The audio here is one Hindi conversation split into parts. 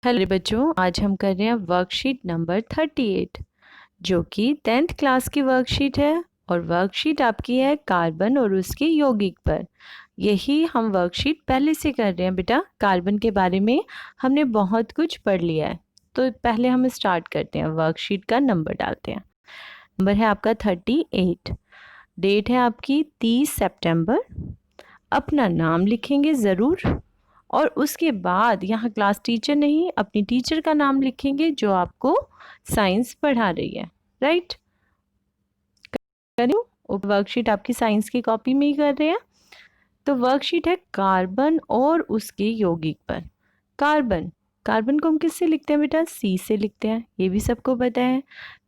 हेलो बच्चों, आज हम कर रहे हैं वर्कशीट नंबर 38 जो कि 10th क्लास की वर्कशीट है और वर्कशीट आपकी है कार्बन और उसके यौगिक पर। यही हम वर्कशीट पहले से कर रहे हैं बेटा। कार्बन के बारे में हमने बहुत कुछ पढ़ लिया है, तो पहले हम स्टार्ट करते हैं। वर्कशीट का नंबर डालते हैं। नंबर है आपका 38। डेट है आपकी 30 सितंबर। अपना नाम लिखेंगे ज़रूर और उसके बाद यहाँ क्लास टीचर नहीं, अपनी टीचर का नाम लिखेंगे जो आपको साइंस पढ़ा रही है। राइट, करूँ? वर्कशीट आपकी साइंस की कॉपी में ही कर रहे हैं। तो वर्कशीट है कार्बन और उसके यौगिक पर। कार्बन, कार्बन को हम किससे लिखते हैं बेटा? सी से लिखते हैं, ये भी सबको पता है।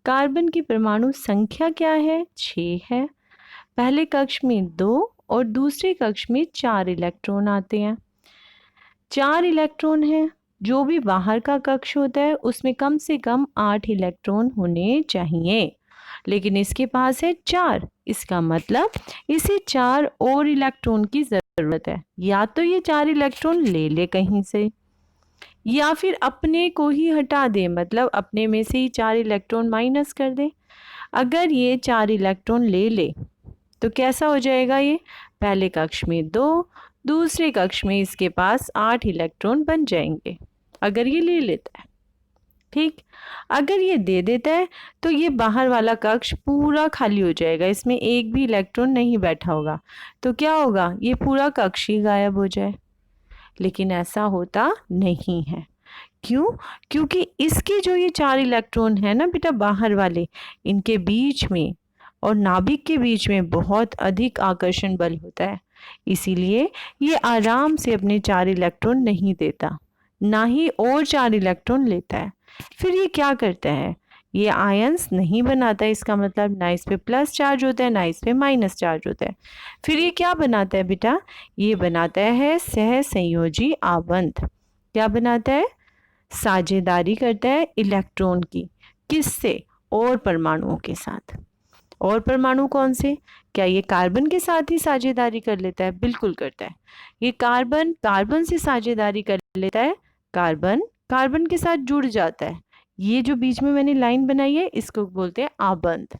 कार्बन की परमाणु संख्या क्या है? 6 है। पहले कक्ष में 2 और दूसरे कक्ष में 4 इलेक्ट्रॉन आते हैं। 4 इलेक्ट्रॉन हैं। जो भी बाहर का कक्ष होता है उसमें कम से कम 8 इलेक्ट्रॉन होने चाहिए, लेकिन इसके पास है 4। इसका मतलब इसे 4 और इलेक्ट्रॉन की जरूरत है। या तो ये 4 इलेक्ट्रॉन ले ले कहीं से, या फिर अपने को ही हटा दे, मतलब अपने में से ही 4 इलेक्ट्रॉन माइनस कर दे। अगर ये 4 इलेक्ट्रॉन ले ले तो कैसा हो जाएगा? ये पहले कक्ष में 2, दूसरे कक्ष में इसके पास 8 इलेक्ट्रॉन बन जाएंगे अगर ये ले लेता है। ठीक, अगर ये दे देता है तो ये बाहर वाला कक्ष पूरा खाली हो जाएगा, इसमें एक भी इलेक्ट्रॉन नहीं बैठा होगा। तो क्या होगा? ये पूरा कक्ष ही गायब हो जाए। लेकिन ऐसा होता नहीं है। क्यों? क्योंकि इसके जो ये 4 इलेक्ट्रॉन है ना बेटा बाहर वाले, इनके बीच में और नाभिक के बीच में बहुत अधिक आकर्षण बल होता है। इसीलिए ये आराम से अपने 4 इलेक्ट्रॉन नहीं देता, ना ही और 4 इलेक्ट्रॉन लेता है। फिर ये क्या करता है? ये आयंस नहीं बनाता। इसका मतलब ना इस पे प्लस चार्ज होता है ना इस पे माइनस चार्ज होता है। फिर ये क्या बनाता है बेटा? ये बनाता है सहसंयोजी आबंध। क्या बनाता है? साझेदारी करता है इलेक्ट्रॉन की। किससे? और परमाणुओं के साथ। और परमाणु कौन से? क्या ये कार्बन के साथ ही साझेदारी कर लेता है? बिल्कुल करता है। ये कार्बन कार्बन से साझेदारी कर लेता है, कार्बन कार्बन के साथ जुड़ जाता है। ये जो बीच में मैंने लाइन बनाई है इसको बोलते हैं आबंध।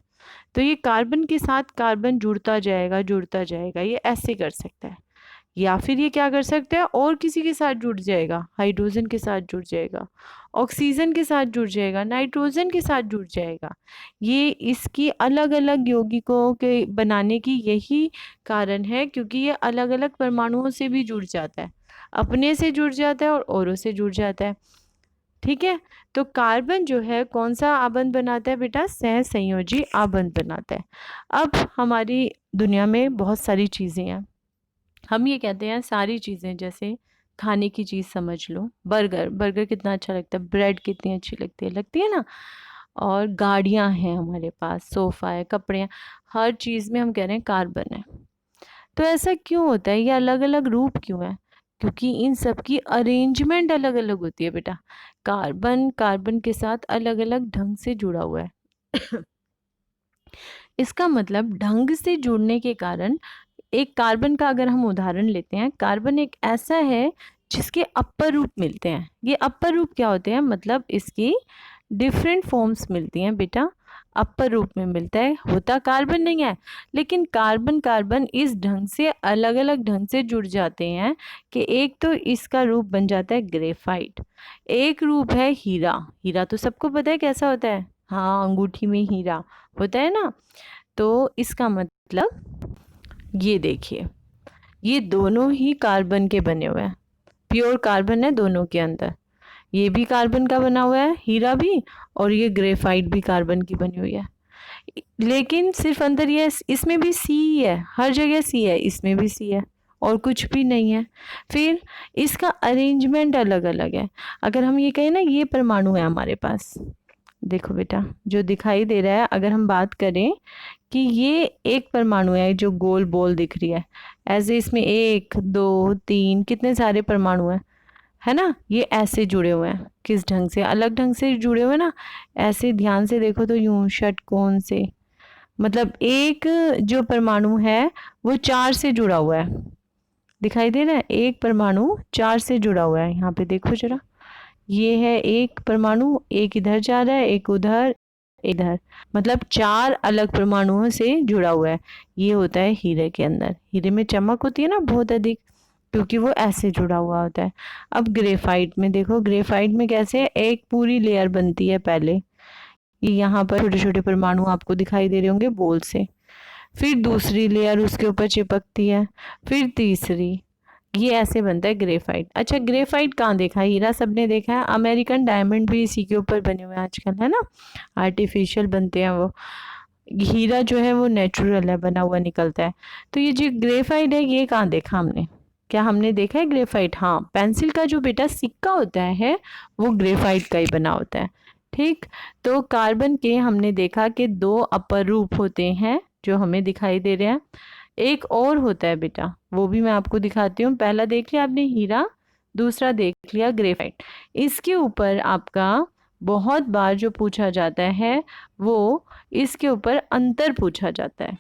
तो ये कार्बन के साथ कार्बन जुड़ता जाएगा, ये ऐसे कर सकता है। या फिर ये क्या कर सकता है? और किसी के साथ जुड़ जाएगा, हाइड्रोजन के साथ जुड़ जाएगा, ऑक्सीजन के साथ जुड़ जाएगा, नाइट्रोजन के साथ जुड़ जाएगा। ये इसकी अलग अलग यौगिकों के बनाने की यही कारण है, क्योंकि ये अलग अलग परमाणुओं से भी जुड़ जाता है, अपने से जुड़ जाता है और औरों से जुड़ जाता है। ठीक है, तो कार्बन जो है कौन सा आबंध बनाता है बेटा? सहसंयोजी आबंध बनाता है। अब हमारी दुनिया में बहुत सारी चीज़ें हैं। हम ये कहते हैं सारी चीज़ें, जैसे खाने की चीज़ समझ लो, बर्गर, बर्गर कितना अच्छा लगता है, ब्रेड कितनी अच्छी लगती है ना। और गाड़ियां हैं हमारे पास, सोफ़ा है, कपड़े हैं, हर चीज़ में हम कह रहे हैं कार्बन है। तो ऐसा क्यों होता है? ये अलग अलग रूप क्यों है? क्योंकि इन सब की अरेंजमेंट अलग अलग होती है बेटा। कार्बन कार्बन के साथ अलग अलग ढंग से जुड़ा हुआ है। इसका मतलब ढंग से जुड़ने के कारण, एक कार्बन का अगर हम उदाहरण लेते हैं, कार्बन एक ऐसा है जिसके अपर रूप मिलते हैं। ये अपर रूप क्या होते हैं? मतलब इसकी डिफरेंट फॉर्म्स मिलती हैं बेटा, अपर रूप में मिलता है। होता कार्बन नहीं है, लेकिन कार्बन कार्बन इस ढंग से अलग अलग ढंग से जुड़ जाते हैं कि एक तो इसका रूप बन जाता है ग्रेफाइट, एक रूप है हीरा। हीरा तो सबको पता है कैसा होता है, हाँ, अंगूठी में हीरा होता है ना। तो इसका मतलब ये देखिए, ये दोनों ही कार्बन के बने हुए हैं, प्योर कार्बन है दोनों के अंदर। ये भी कार्बन का बना हुआ है, हीरा भी, और ये ग्रेफाइट भी कार्बन की बनी हुई है। लेकिन सिर्फ अंदर ये, इसमें भी सी है, हर जगह सी है, इसमें भी सी है, और कुछ भी नहीं है। फिर इसका अरेंजमेंट अलग अलग है। अगर हम ये कहें ना, ये परमाणु है हमारे पास, देखो बेटा जो दिखाई दे रहा है, अगर हम बात करें कि ये एक परमाणु है जो गोल बॉल दिख रही है, ऐसे इसमें 1 2 3 कितने सारे परमाणु हैं, है ना। ये ऐसे जुड़े हुए हैं, किस ढंग से? अलग ढंग से जुड़े हुए हैं ना। ऐसे ध्यान से देखो तो यूं षटकोण से, मतलब एक जो परमाणु है वो 4 से जुड़ा हुआ है, दिखाई दे रहा है? एक परमाणु 4 से जुड़ा हुआ है। यहाँ पे देखो जरा, ये है एक परमाणु, एक इधर जा रहा है, एक उधर, इधर, मतलब 4 अलग परमाणुओं से जुड़ा हुआ है। ये होता है हीरे के अंदर। हीरे में चमक होती है ना बहुत अधिक, क्योंकि वो ऐसे जुड़ा हुआ होता है। अब ग्रेफाइट में देखो, ग्रेफाइट में कैसे एक पूरी लेयर बनती है पहले, ये यहाँ पर छोटे छोटे परमाणु आपको दिखाई दे रहे होंगे बोल से, फिर दूसरी लेयर उसके ऊपर चिपकती है, फिर तीसरी, ये ऐसे बनता है ग्रेफाइट। अच्छा, ग्रेफाइट कहाँ देखा है? हीरा सबने देखा है, अमेरिकन डायमंड भी इसी के ऊपर बने हुए हैं आजकल, है ना, आर्टिफिशियल बनते हैं वो। हीरा जो है वो नेचुरल है, बना हुआ निकलता है। तो ये जो ग्रेफाइट है ये कहाँ देखा हमने? क्या हमने देखा है ग्रेफाइट? हाँ, पेंसिल का जो बेटा सिक्का होता है वो ग्रेफाइट का ही बना होता है। ठीक, तो कार्बन के हमने देखा कि 2 अपर रूप होते हैं जो हमें दिखाई दे रहे हैं। एक और होता है बेटा, वो भी मैं आपको दिखाती हूँ। पहला देख लिया आपने हीरा, दूसरा देख लिया ग्रेफाइट। इसके ऊपर आपका बहुत बार जो पूछा जाता है वो इसके ऊपर अंतर पूछा जाता है।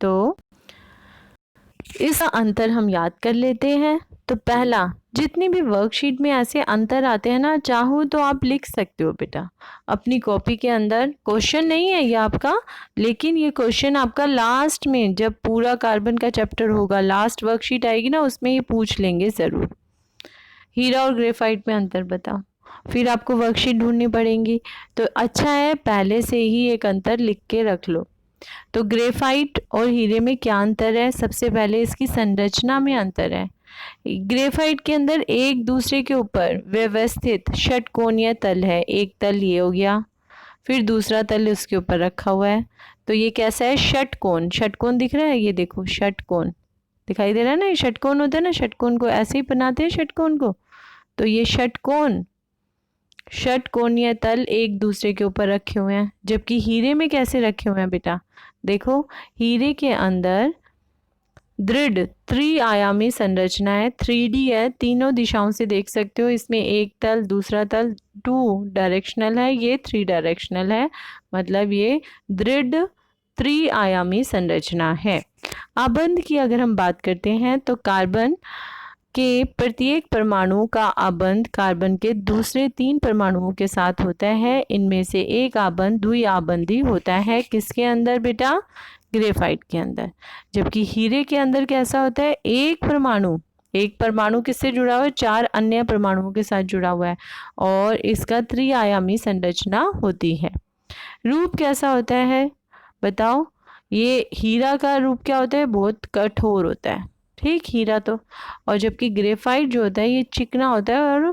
तो इस अंतर हम याद कर लेते हैं। तो पहला, जितनी भी वर्कशीट में ऐसे अंतर आते हैं ना, चाहो तो आप लिख सकते हो बेटा अपनी कॉपी के अंदर। क्वेश्चन नहीं है ये आपका, लेकिन ये क्वेश्चन आपका लास्ट में, जब पूरा कार्बन का चैप्टर होगा, लास्ट वर्कशीट आएगी ना, उसमें ये पूछ लेंगे ज़रूर। हीरा और ग्रेफाइट में अंतर बताओ, फिर आपको वर्कशीट ढूंढनी पड़ेगी। तो अच्छा है पहले से ही एक अंतर लिख के रख लो। तो ग्रेफाइट और हीरे में क्या अंतर है? सबसे पहले इसकी संरचना में अंतर है। ग्रेफाइट के अंदर एक दूसरे के ऊपर व्यवस्थित षटकोणीय तल है। एक तल ये हो गया, फिर दूसरा तल उसके ऊपर रखा हुआ है। तो ये कैसा है? षटकोण। षटकोण दिख रहा है, ये देखो षटकोण दिखाई दे रहा है ना, ये षटकोण होता है ना, षटकोण को ऐसे ही बनाते हैं षटकोण को। तो ये षटकोण, षटकोणीय तल एक दूसरे के ऊपर रखे हुए हैं। जबकि हीरे में कैसे रखे हुए हैं बेटा? देखो, हीरे के अंदर दृढ़ त्रिआयामी संरचना है, 3D है, तीनों दिशाओं से देख सकते हो। इसमें एक तल, दूसरा तल 2 डायरेक्शनल है, ये 3 डायरेक्शनल है, मतलब ये दृढ़ त्रिआयामी संरचना है। आबंध की अगर हम बात करते हैं तो कार्बन के प्रत्येक परमाणु का आबंध कार्बन के दूसरे 3 परमाणुओं के साथ होता है। इनमें से एक आबंध द्विआबंधी होता है। किसके अंदर बेटा? ग्रेफाइट के अंदर। जबकि हीरे के अंदर कैसा होता है? एक परमाणु किससे जुड़ा हुआ है? 4 अन्य परमाणुओं के साथ जुड़ा हुआ है, और इसका त्रिआयामी संरचना होती है। रूप कैसा होता है बताओ? ये हीरा का रूप क्या होता है? बहुत कठोर होता है, ठीक, हीरा तो। और जबकि ग्रेफाइट जो होता है ये चिकना होता है और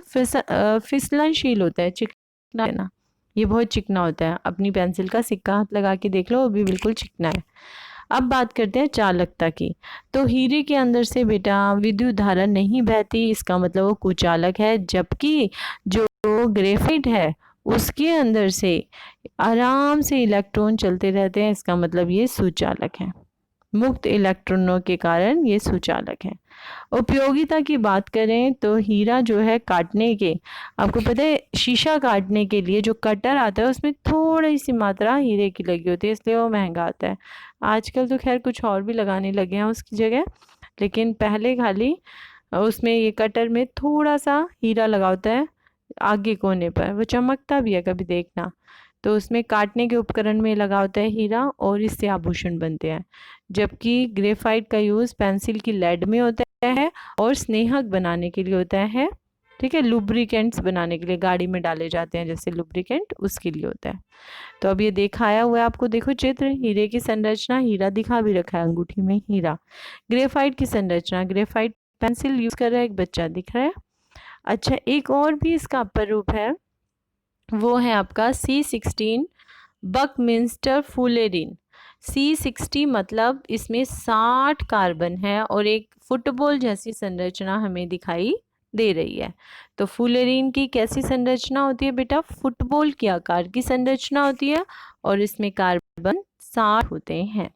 फिसलनशील होता है। चिकना है ना, ये बहुत चिकना होता है। अपनी पेंसिल का सिक्का हाथ लगा के देख लो, वो भी बिल्कुल चिकना है। अब बात करते हैं चालकता की। तो हीरे के अंदर से बेटा विद्युत धारा नहीं बहती, इसका मतलब वो कुचालक है। जबकि जो ग्रेफाइट है उसके अंदर से आराम से इलेक्ट्रॉन चलते रहते हैं, इसका मतलब ये सुचालक है। मुक्त इलेक्ट्रॉनों के कारण ये सुचालक है। उपयोगिता की बात करें तो हीरा जो है काटने के, आपको पता है शीशा काटने के लिए जो कटर आता है उसमें थोड़ी सी मात्रा हीरे की लगी होती है, इसलिए वो महंगा आता है। आजकल तो खैर कुछ और भी लगाने लगे हैं उसकी जगह, लेकिन पहले खाली उसमें ये कटर में थोड़ा सा हीरा लगा होता है आगे कोने पर, वो चमकता भी है, कभी देखना। तो उसमें काटने के उपकरण में लगा होता है हीरा, और इससे आभूषण बनते हैं। जबकि ग्रेफाइट का यूज़ पेंसिल की लेड में होता है और स्नेहक बनाने के लिए होता है, ठीक है, लुब्रिकेंट्स बनाने के लिए, गाड़ी में डाले जाते हैं जैसे लुब्रिकेंट, उसके लिए होता है। तो अब ये दिखाया हुआ है आपको, देखो चित्र, हीरे की संरचना, हीरा दिखा भी रखा है अंगूठी में हीरा। ग्रेफाइट की संरचना, ग्रेफाइट पेंसिल यूज कर रहा है, एक बच्चा दिख रहा है। अच्छा, एक और भी इसका अपर रूप है, वो है आपका C16 बकमिंस्टर फुलेरिन। C60 मतलब इसमें 60 कार्बन है और एक फुटबॉल जैसी संरचना हमें दिखाई दे रही है। तो फुलेरिन की कैसी संरचना होती है बेटा? फुटबॉल के आकार की संरचना होती है, और इसमें कार्बन 60 होते हैं।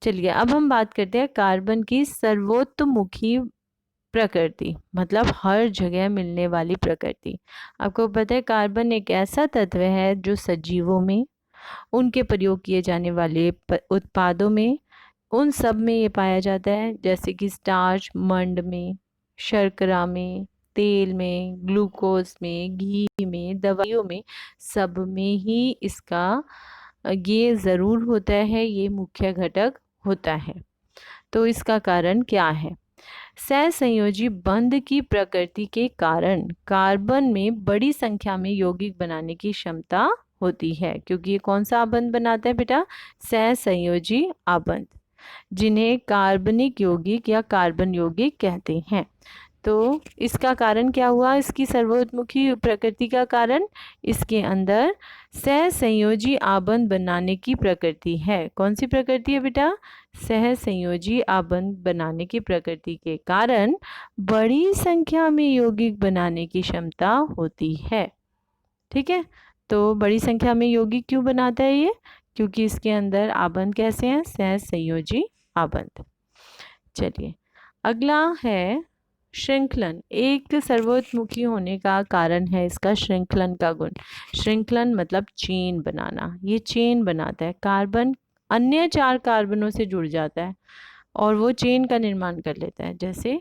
चलिए अब हम बात करते हैं कार्बन की सर्वोत्तमुखी प्रकृति, मतलब हर जगह मिलने वाली प्रकृति। आपको पता है कार्बन एक ऐसा तत्व है जो सजीवों में, उनके प्रयोग किए जाने वाले उत्पादों में, उन सब में ये पाया जाता है, जैसे कि स्टार्च, मंड में, शर्करा में, तेल में, ग्लूकोज में, घी में, दवाइयों में, सब में ही इसका ये ज़रूर होता है, ये मुख्य घटक होता है। तो इसका कारण क्या है? सहसंयोजी बंध की प्रकृति के कारण कार्बन में बड़ी संख्या में यौगिक बनाने की क्षमता होती है, क्योंकि ये कौन सा आबंध बनाता है बेटा? सहसंयोजी आबंध, जिन्हें कार्बनिक यौगिक या कार्बन यौगिक कहते हैं। तो इसका कारण क्या हुआ? इसकी सर्वोत्मुखी प्रकृति का कारण इसके अंदर सहसंयोजी आबंध बनाने की प्रकृति है। कौन सी प्रकृति है बेटा? सहसंयोजी आबंध बनाने की प्रकृति के कारण बड़ी संख्या में यौगिक बनाने की क्षमता होती है। ठीक है, तो बड़ी संख्या में यौगिक क्यों बनाता है ये? क्योंकि इसके अंदर आबंध कैसे हैं? सहसंयोजी आबंध। चलिए, अगला है श्रृंखलन। एक सर्वोत्मुखी होने का कारण है इसका श्रृंखलन का गुण। श्रृंखलन मतलब चेन बनाना। ये चेन बनाता है, कार्बन अन्य 4 कार्बनों से जुड़ जाता है और वो चेन का निर्माण कर लेता है। जैसे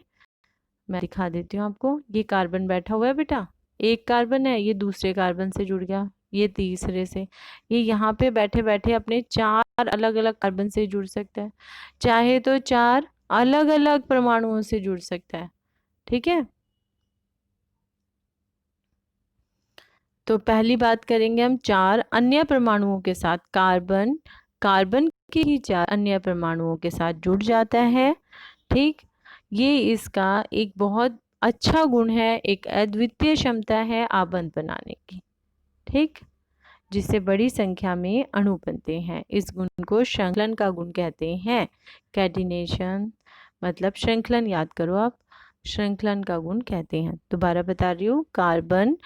मैं दिखा देती हूँ आपको, ये कार्बन बैठा हुआ है बेटा, एक कार्बन है, ये दूसरे कार्बन से जुड़ गया, ये तीसरे से, ये यहाँ पे बैठे बैठे अपने 4 अलग अलग कार्बन से जुड़ सकता है, चाहे तो 4 अलग अलग परमाणुओं से जुड़ सकता है। ठीक है, तो पहली बात करेंगे हम 4 अन्य परमाणुओं के साथ। कार्बन कार्बन के ही 4 अन्य परमाणुओं के साथ जुड़ जाता है। ठीक, ये इसका एक बहुत अच्छा गुण है, एक अद्वितीय क्षमता है आबंध बनाने की। ठीक, जिससे बड़ी संख्या में अणु बनते हैं। इस गुण को श्रृंखलन का गुण कहते हैं। कैटिनेशन मतलब श्रृंखलन, याद करो आप, श्रृंखलन का गुण कहते हैं। दोबारा बता रही हूँ, कार्बन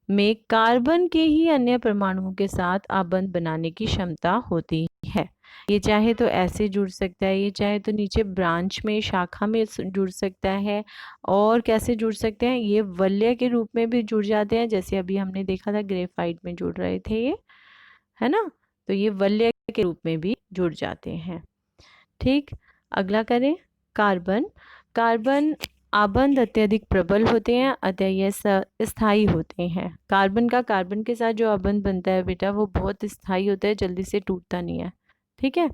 में कार्बन के ही अन्य परमाणुओं के साथ आबंध बनाने की क्षमता होती है। ये चाहे तो ऐसे जुड़ सकता है, ये चाहे तो नीचे ब्रांच में, शाखा में जुड़ सकता है, और कैसे जुड़ सकते हैं? ये वलय के रूप में भी जुड़ जाते हैं, जैसे अभी हमने देखा था ग्रेफाइट में जुड़ रहे थे ये, है ना? तो ये वलय के रूप में भी जुड़ जाते हैं। ठीक, अगला करें, कार्बन। कार्बन आबंध अत्यधिक प्रबल होते हैं, अतः यह स्थायी होते हैं। कार्बन का कार्बन के साथ जो आबंध बनता है बेटा, वो बहुत स्थायी होता है, जल्दी से टूटता नहीं है। ठीक है,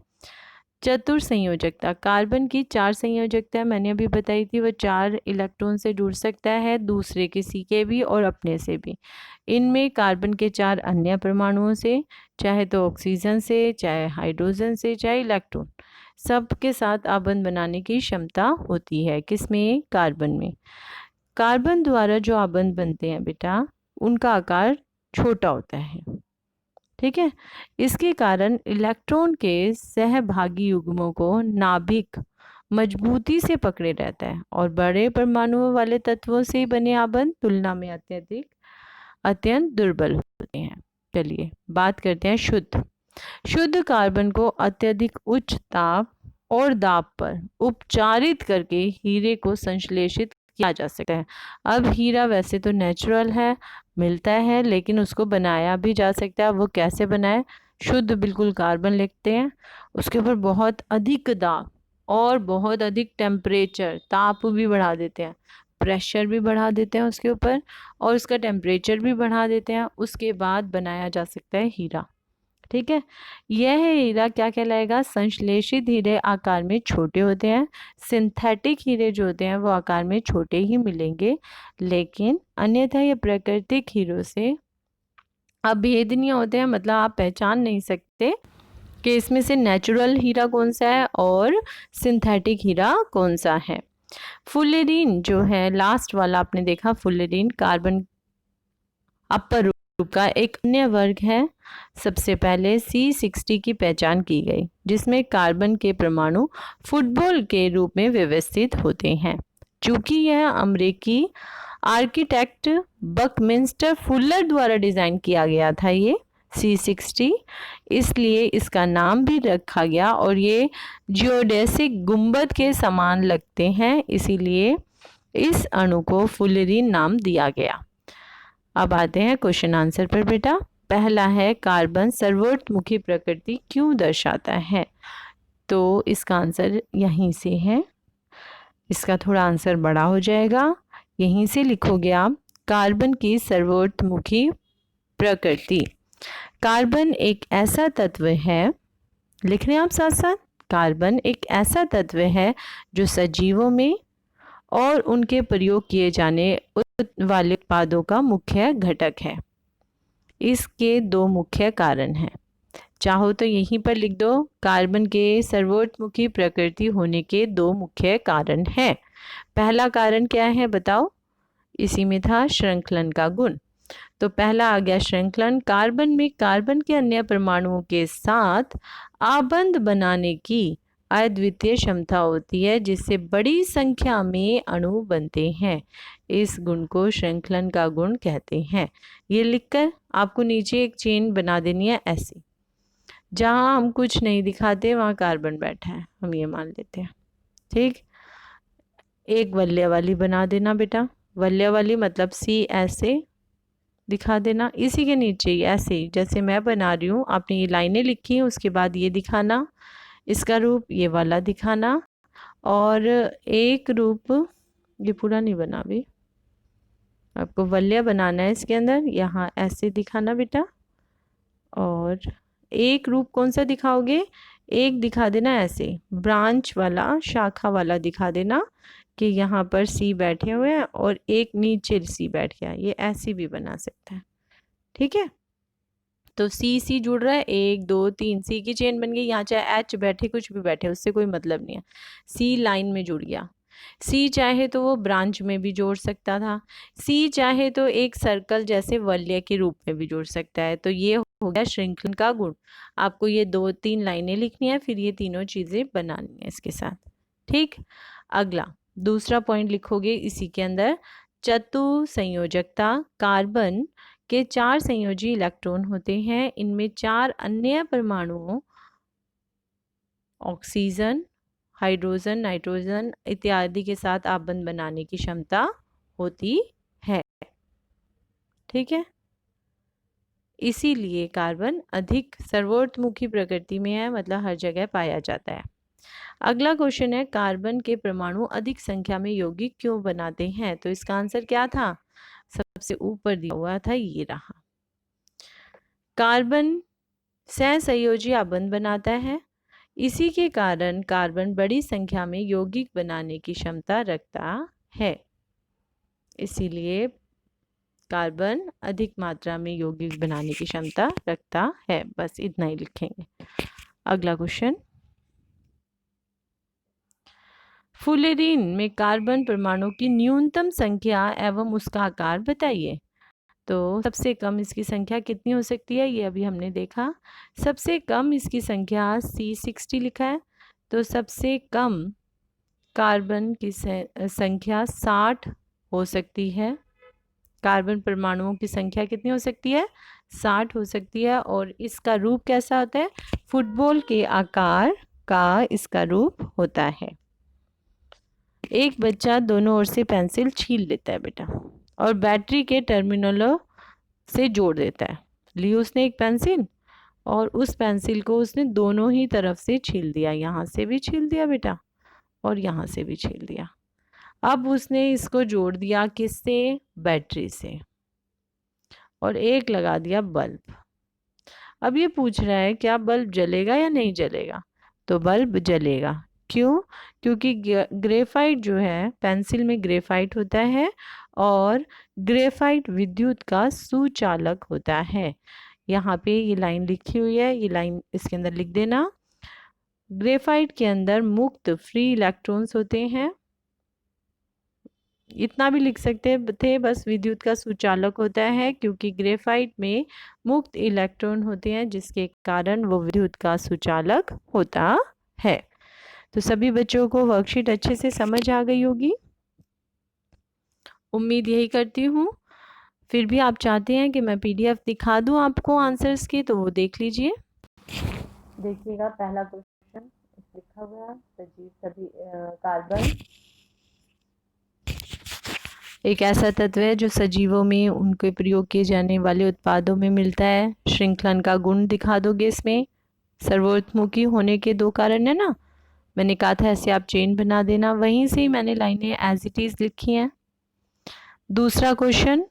चतुर संयोजकता। कार्बन की 4 संयोजकता मैंने अभी बताई थी, वो 4 इलेक्ट्रॉन से जुड़ सकता है, दूसरे किसी के भी और अपने से भी। इनमें कार्बन के 4 अन्य परमाणुओं से, चाहे तो ऑक्सीजन से, चाहे हाइड्रोजन से, चाहे इलेक्ट्रॉन, सब के साथ आबंध बनाने की क्षमता होती है। किसमें? कार्बन में। कार्बन द्वारा जो आबंध बनते हैं बेटा, उनका आकार छोटा होता है। ठीक है, इसके कारण इलेक्ट्रॉन के सहभागी युग्मों को नाभिक मजबूती से पकड़े रहता है, और बड़े परमाणुओं वाले तत्वों से बने आबंध तुलना में अत्यंत दुर्बल होते हैं। चलिए बात करते हैं शुद्ध कार्बन को अत्यधिक उच्च ताप और दाब पर उपचारित करके हीरे को संश्लेषित किया जा सकता है। अब हीरा वैसे तो नेचुरल है, मिलता है, लेकिन उसको बनाया भी जा सकता है। वो कैसे बनाए? शुद्ध बिल्कुल कार्बन लेते हैं, उसके ऊपर बहुत अधिक दाब और बहुत अधिक टेम्परेचर, ताप भी बढ़ा देते हैं, प्रेशर भी बढ़ा देते हैं उसके ऊपर, और उसका टेम्परेचर भी बढ़ा देते हैं, उसके बाद बनाया जा सकता है हीरा। ठीक है, यह हीरा क्या कहलाएगा? संश्लेषित हीरे आकार में छोटे होते हैं। सिंथेटिक हीरे जो होते हैं वो आकार में छोटे ही मिलेंगे, लेकिन अन्यथा ये प्राकृतिक हीरों से अभेदनीय होते हैं। मतलब आप पहचान नहीं सकते कि इसमें से नेचुरल हीरा कौन सा है और सिंथेटिक हीरा कौन सा है। फुलेरीन जो है, लास्ट वाला आपने देखा, फुलेरीन कार्बन अपर ग्रुप का एक अन्य वर्ग है। सबसे पहले C60 की पहचान की गई, जिसमें कार्बन के परमाणु फुटबॉल के रूप में व्यवस्थित होते हैं। चूंकि यह अमेरिकी आर्किटेक्ट बकमिंस्टर फुलर द्वारा डिजाइन किया गया था ये C60, इसलिए इसका नाम भी रखा गया, और ये जियोडेसिक गुंबद के समान लगते हैं, इसीलिए इस अणु को फुलेरीन नाम दिया गया। अब आते हैं क्वेश्चन आंसर पर बेटा। पहला है, कार्बन सर्वोत्मुखी प्रकृति क्यों दर्शाता है? तो इसका आंसर यहीं से है, इसका थोड़ा आंसर बड़ा हो जाएगा। यहीं से लिखोगे आप कार्बन की सर्वोत्मुखी प्रकृति। कार्बन एक ऐसा तत्व है, लिख रहे हैं आप साथ साथ, कार्बन एक ऐसा तत्व है जो सजीवों में और उनके प्रयोग किए जाने वाले उत्पादों का मुख्य घटक है। इसके दो मुख्य कारण हैं, चाहो तो यहीं पर लिख दो, कार्बन के सर्वोत्मुखी प्रकृति होने के दो मुख्य कारण हैं। पहला कारण क्या है बताओ, इसी में था श्रृंखलन का गुण। तो पहला आ गया श्रृंखलन। कार्बन में कार्बन के अन्य परमाणुओं के साथ आबंध बनाने की अद्वितीय क्षमता होती है, जिससे बड़ी संख्या में अणु बनते हैं। इस गुण को श्रृंखलन का गुण कहते हैं। ये लिखकर आपको नीचे एक चेन बना देनी है ऐसी, जहां हम कुछ नहीं दिखाते वहां कार्बन बैठा है, हम ये मान लेते हैं। ठीक, एक वल्य वाली बना देना बेटा, वल्य वाली मतलब सी ऐसे दिखा देना, इसी के नीचे ही ऐसे जैसे मैं बना रही हूँ आपने ये लाइनें लिखी हैं, उसके बाद ये दिखाना, इसका रूप ये वाला दिखाना, और एक रूप ये पूरा नहीं बना भी, आपको वल्य बनाना है इसके अंदर, यहाँ ऐसे दिखाना बेटा। और एक रूप कौन सा दिखाओगे, एक दिखा देना ऐसे ब्रांच वाला, शाखा वाला दिखा देना कि यहाँ पर सी बैठे हुए हैं और एक नीचे सी बैठ गया, ये ऐसी भी बना सकता है। ठीक है, तो सी सी जुड़ रहा है, 1 2 3 सी की चेन बन गई। यहाँ चाहे एच बैठे कुछ भी बैठे उससे कोई मतलब नहीं है, सी लाइन में जुड़ गया। सी चाहे तो वो ब्रांच में भी जोड़ सकता था, सी चाहे तो एक सर्कल जैसे वलय के रूप में भी जोड़ सकता है। तो ये हो गया श्रृंखलन का गुण। आपको ये 2-3 लाइनें लिखनी है, फिर ये तीनों चीजें बनानी है इसके साथ। ठीक, अगला दूसरा पॉइंट लिखोगे इसी के अंदर, चतुसंयोजकता। कार्बन के 4 संयोजी इलेक्ट्रॉन होते हैं, इनमें 4 अन्य परमाणुओं ऑक्सीजन, हाइड्रोजन, नाइट्रोजन इत्यादि के साथ आबंध बनाने की क्षमता होती है। ठीक है, इसीलिए कार्बन अधिक सर्वोत्मुखी प्रकृति में है, मतलब हर जगह पाया जाता है। अगला क्वेश्चन है, कार्बन के परमाणु अधिक संख्या में यौगिक क्यों बनाते हैं? तो इसका आंसर क्या था, सबसे ऊपर दिया हुआ था, ये रहा। कार्बन सहसंयोजी आबंध बनाता है, इसी के कारण कार्बन बड़ी संख्या में यौगिक बनाने की क्षमता रखता है। इसीलिए कार्बन अधिक मात्रा में यौगिक बनाने की क्षमता रखता है। बस इतना ही लिखेंगे। अगला क्वेश्चन, फुलेरीन में कार्बन परमाणु की न्यूनतम संख्या एवं उसका आकार बताइए। तो सबसे कम इसकी संख्या कितनी हो सकती है, ये अभी हमने देखा। सबसे कम इसकी संख्या C60 लिखा है, तो सबसे कम कार्बन की संख्या 60 हो सकती है। कार्बन परमाणुओं की संख्या कितनी हो सकती है, 60 हो सकती है। और इसका रूप कैसा होता है, फुटबॉल के आकार का इसका रूप होता है। एक बच्चा दोनों ओर से पेंसिल छील लेता है बेटा, और बैटरी के टर्मिनलों से जोड़ देता है। ली उसने एक पेंसिल और उस पेंसिल को उसने दोनों ही तरफ से छील दिया, यहाँ से भी छील दिया बेटा और यहाँ से भी छील दिया। अब उसने इसको जोड़ दिया किससे, बैटरी से, और एक लगा दिया बल्ब। अब ये पूछ रहा है क्या बल्ब जलेगा या नहीं जलेगा, तो बल्ब जलेगा। क्यों, क्योंकि ग्रेफाइट जो है, पेंसिल में ग्रेफाइट होता है और ग्रेफाइट विद्युत का सुचालक होता है। यहाँ पे ये लाइन लिखी हुई है, ये लाइन इसके अंदर लिख देना। ग्रेफाइट के अंदर मुक्त फ्री इलेक्ट्रॉन्स होते हैं, इतना भी लिख सकते थे, बस विद्युत का सुचालक होता है, क्योंकि ग्रेफाइट में मुक्त इलेक्ट्रॉन होते हैं, जिसके कारण वो विद्युत का सुचालक होता है। तो सभी बच्चों को वर्कशीट अच्छे से समझ आ गई होगी, उम्मीद यही करती हूँ। फिर भी आप चाहते हैं कि मैं PDF दिखा दूँ आपको आंसर्स की, तो वो देख लीजिए। देखिएगा पहला क्वेश्चन लिखा हुआ है, सभी कार्बन एक ऐसा तत्व है जो सजीवों में उनके प्रयोग किए जाने वाले उत्पादों में मिलता है। श्रृंखलन का गुण दिखा दोगे इसमें, सर्वोत्मुखी होने के 2 कारण है ना, मैंने कहा था ऐसे आप चेन बना देना, वहीं से ही मैंने लाइनें एज इट इज लिखी हैं। दूसरा क्वेश्चन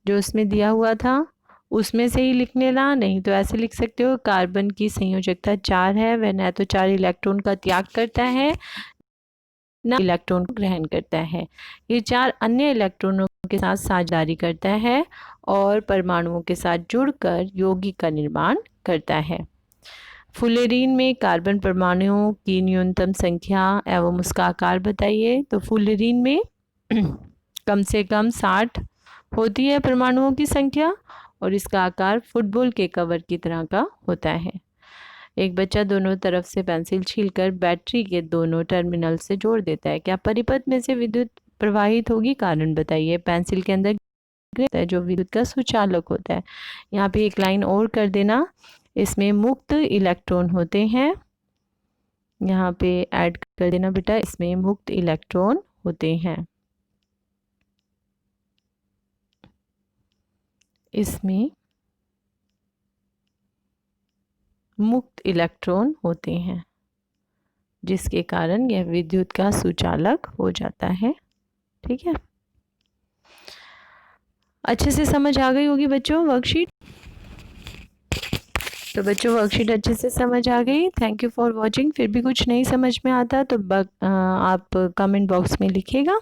जो उसमें दिया हुआ था उसमें से ही लिखने ना, नहीं तो ऐसे लिख सकते हो कार्बन की संयोजकता 4 है, वह न तो 4 इलेक्ट्रॉन का त्याग करता है न इलेक्ट्रॉन को ग्रहण करता है। ये 4 अन्य इलेक्ट्रॉनों के साथ साझेदारी करता है और परमाणुओं के साथ जुड़कर यौगिक का निर्माण करता है। फुलेरीन में कार्बन परमाणुओं की न्यूनतम संख्या एवं उसका आकार बताइए। तो फुलेरीन में कम से कम 60 होती है परमाणुओं की संख्या और इसका आकार फुटबॉल के कवर की तरह का होता है। एक बच्चा दोनों तरफ से पेंसिल छीलकर बैटरी के दोनों टर्मिनल से जोड़ देता है, क्या परिपथ में से विद्युत प्रवाहित होगी? कारण बताइए। पेंसिल के अंदर है जो विद्युत का सुचालक होता है। यहाँ पे एक लाइन और कर देना, इसमें मुक्त इलेक्ट्रॉन होते हैं, यहाँ पे ऐड कर देना बेटा, इसमें मुक्त इलेक्ट्रॉन होते हैं, इसमें मुक्त इलेक्ट्रॉन होते हैं जिसके कारण यह विद्युत का सुचालक हो जाता है। ठीक है, अच्छे से समझ आ गई होगी बच्चों वर्कशीट। तो बच्चों वर्कशीट अच्छे से समझ आ गई। Thank you for watching. फिर भी कुछ नहीं समझ में आता तो आप कमेंट बॉक्स में लिखिएगा।